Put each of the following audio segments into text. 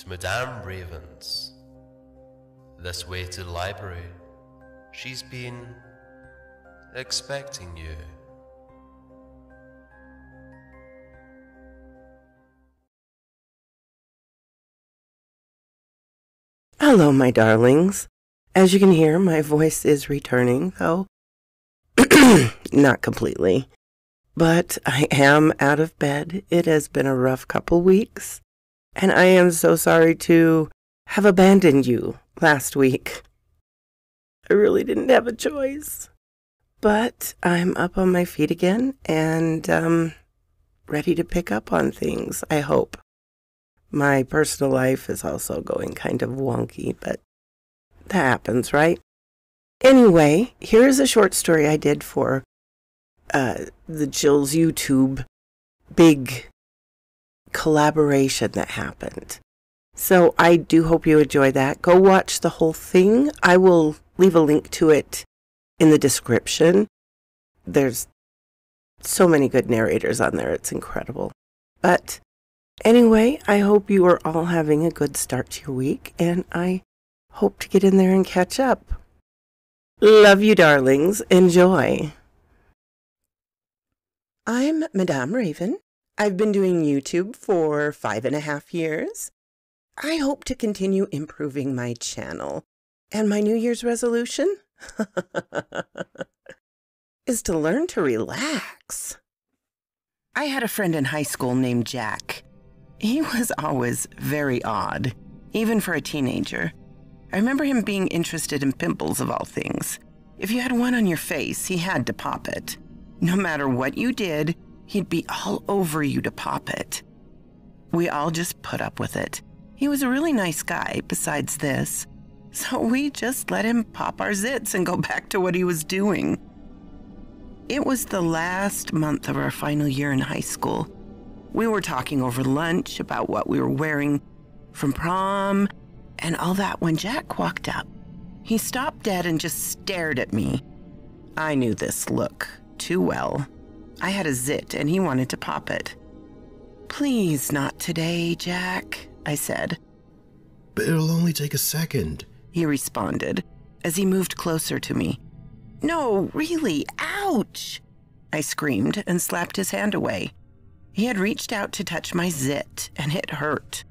Madame Ravens. This way to the library. She's been expecting you. Hello, my darlings. As you can hear, my voice is returning, though not completely. But I am out of bed. It has been a rough couple weeks, and I am so sorry to have abandoned you last week. I really didn't have a choice. But I'm up on my feet again and ready to pick up on things, I hope. My personal life is also going kind of wonky, but that happens, right? Anyway, here is a short story I did for the Jill's YouTube big collaboration that happened. So I do hope you enjoy that. Go watch the whole thing. I will leave a link to it in the description. There's so many good narrators on there. It's incredible. But anyway, I hope you are all having a good start to your week, and I hope to get in there and catch up. Love you, darlings. Enjoy. I'm Madame Raven. I've been doing YouTube for 5.5 years. I hope to continue improving my channel. And my New Year's resolution is to learn to relax. I had a friend in high school named Jack. He was always very odd, even for a teenager. I remember him being interested in pimples of all things. If you had one on your face, he had to pop it. No matter what you did, he'd be all over you to pop it. We all just put up with it. He was a really nice guy besides this, so we just let him pop our zits and go back to what he was doing. It was the last month of our final year in high school. We were talking over lunch about what we were wearing from prom and all that when Jack walked up. He stopped dead and just stared at me. I knew this look too well. I had a zit and he wanted to pop it. "Please not today, Jack," I said. "But it'll only take a second," he responded as he moved closer to me. "No, really, ouch!" I screamed and slapped his hand away. He had reached out to touch my zit, and it hurt.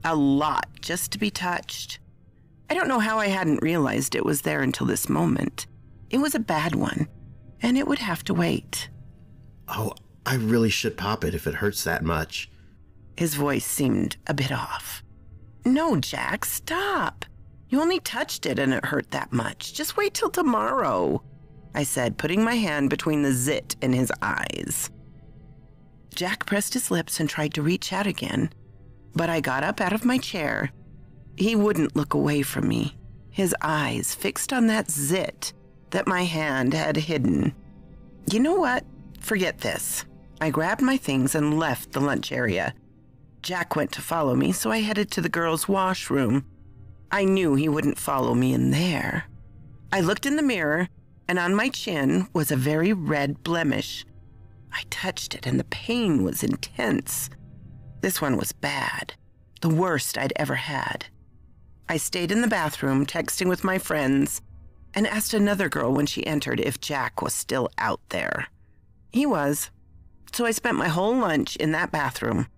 A lot just to be touched. I don't know how I hadn't realized it was there until this moment. It was a bad one, and it would have to wait. "Oh, I really should pop it if it hurts that much." His voice seemed a bit off. "No, Jack, stop. You only touched it and it hurt that much. Just wait till tomorrow," I said, putting my hand between the zit and his eyes. Jack pressed his lips and tried to reach out again, but I got up out of my chair. He wouldn't look away from me, his eyes fixed on that zit that my hand had hidden. You know what? Forget this. I grabbed my things and left the lunch area. Jack went to follow me, so I headed to the girls' washroom. I knew he wouldn't follow me in there. I looked in the mirror, and on my chin was a very red blemish. I touched it, and the pain was intense. This one was bad, the worst I'd ever had. I stayed in the bathroom, texting with my friends, and asked another girl when she entered if Jack was still out there. He was, so I spent my whole lunch in that bathroom.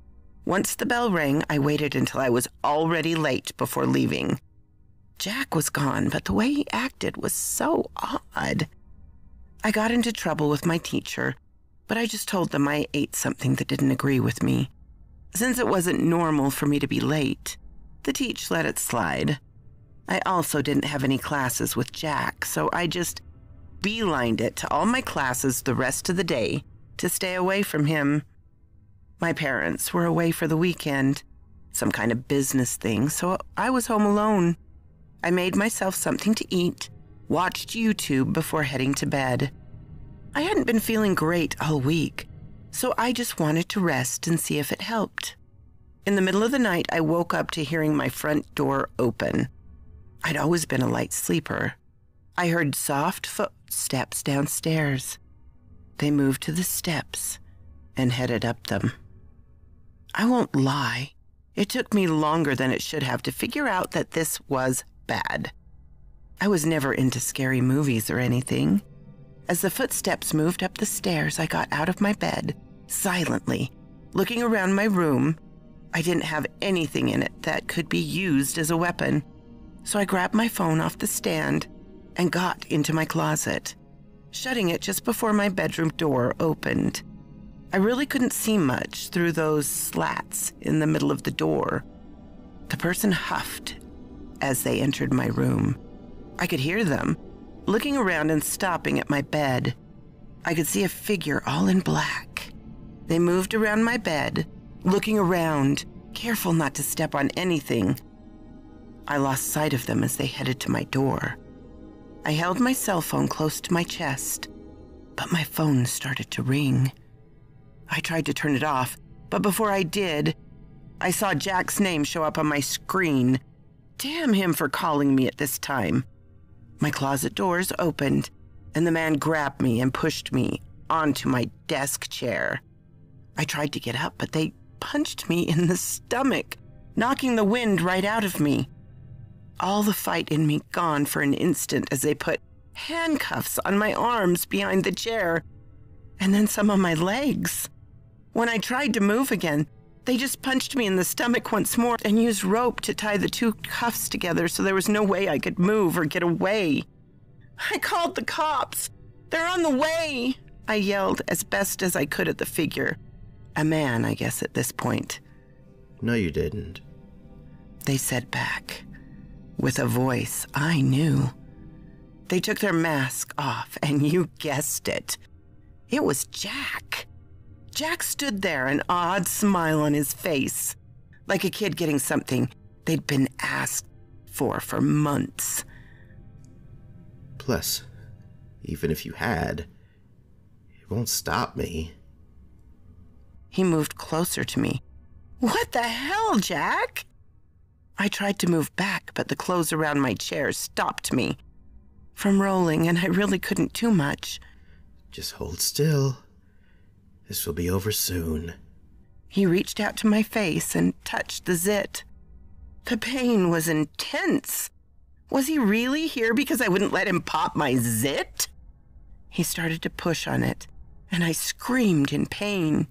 Once the bell rang, I waited until I was already late before leaving. Jack was gone, but the way he acted was so odd. I got into trouble with my teacher, but I just told them I ate something that didn't agree with me. Since it wasn't normal for me to be late, the teacher let it slide. I also didn't have any classes with Jack, so I just beelined it to all my classes the rest of the day to stay away from him. My parents were away for the weekend, some kind of business thing, so I was home alone. I made myself something to eat, watched YouTube before heading to bed. I hadn't been feeling great all week, so I just wanted to rest and see if it helped. In the middle of the night, I woke up to hearing my front door open. I'd always been a light sleeper. I heard soft footsteps downstairs. They moved to the steps and headed up them. I won't lie, It took me longer than it should have to figure out that this was bad. I was never into scary movies or anything. As the footsteps moved up the stairs, I got out of my bed, silently, looking around my room. I didn't have anything in it that could be used as a weapon, so I grabbed my phone off the stand and got into my closet, shutting it just before my bedroom door opened. I really couldn't see much through those slats in the middle of the door. The person huffed as they entered my room. I could hear them, looking around and stopping at my bed. I could see a figure all in black. They moved around my bed, looking around, careful not to step on anything. I lost sight of them as they headed to my door. I held my cell phone close to my chest, but my phone started to ring. I tried to turn it off, but before I did, I saw Jack's name show up on my screen. Damn him for calling me at this time. My closet doors opened, and the man grabbed me and pushed me onto my desk chair. I tried to get up, but they punched me in the stomach, knocking the wind right out of me. All the fight in me gone for an instant as they put handcuffs on my arms behind the chair, and then some on my legs. When I tried to move again, they just punched me in the stomach once more and used rope to tie the two cuffs together so there was no way I could move or get away. I called the cops. They're on the way, I yelled as best as I could at the figure. A man, I guess, at this point. No, you didn't. They said back, with a voice I knew. They took their mask off, and you guessed it. It was Jack. Jack stood there, an odd smile on his face, like a kid getting something they'd been asked for months. Plus, even if you had, it won't stop me. He moved closer to me. What the hell, Jack? I tried to move back, but the clothes around my chair stopped me from rolling, and I really couldn't do much. Just hold still. This will be over soon. He reached out to my face and touched the zit. The pain was intense. Was he really here because I wouldn't let him pop my zit? He started to push on it, and I screamed in pain.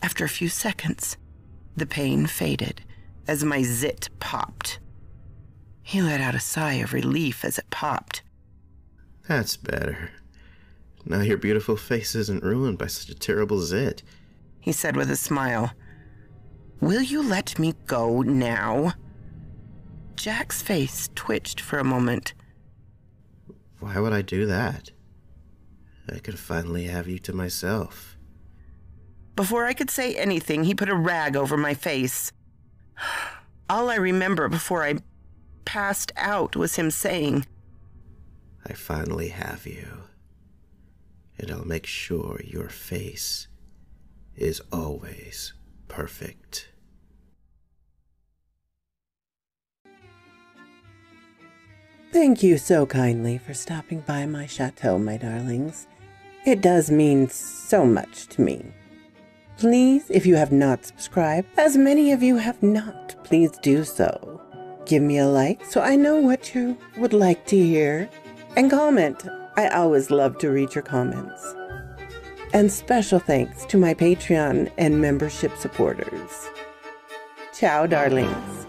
After a few seconds, the pain faded as my zit popped. He let out a sigh of relief as it popped. That's better. Now your beautiful face isn't ruined by such a terrible zit, he said with a smile. Will you let me go now? Jack's face twitched for a moment. Why would I do that? I could finally have you to myself. Before I could say anything, he put a rag over my face. All I remember before I passed out was him saying, I finally have you. And I'll make sure your face is always perfect. Thank you so kindly for stopping by my chateau, my darlings. It does mean so much to me. Please, if you have not subscribed, as many of you have not, please do so. Give me a like so I know what you would like to hear. And comment. I always love to read your comments. And special thanks to my Patreon and membership supporters. Ciao, darlings.